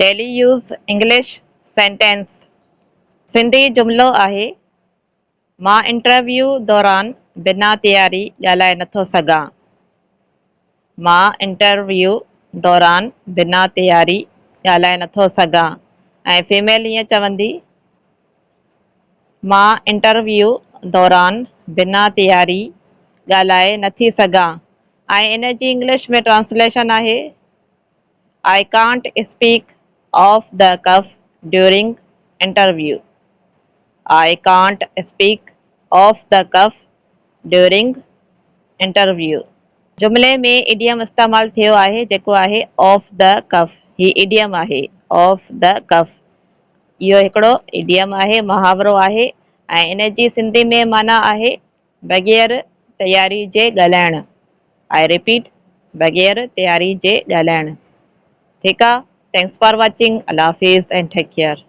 Daily use English sentence. Sindhi जुमिलो आहे, मां इंटरव्यू दौरान बिना तयारी ॻाल्हाए नथो सघां। मां इंटरव्यू दौरान बिना तयारी ॻाल्हाए नथो सघां। ऐं फीमेल ईअं चवंदी, मां इंटरव्यू दौरान बिना तयारी ॻाल्हाए नथी सघां। ऐं इन जी इंग्लिश में ट्रांसलेशन आहे, I can't speak off the cuff during interview. I can't speak off the cuff during interview. जुमिले में इडियम इस्तेमालु थियो आहे जेको आहे ऑफ द कफ। ही इडियम आहे ऑफ द कफ। इहो हिकिड़ो इडियम आहे, मुहावरो आहे ऐं इन जी सिंधी में माना आहे बग़ैर तयारी जे ॻाल्हाइणु। आई रिपीट, बग़ैर तयारी जे ॻाल्हाइणु। ठीकु आहे, थैंक्स फॉर वॉचिंग। अल्लाह हाफ़िज़ एंड टेक केयर।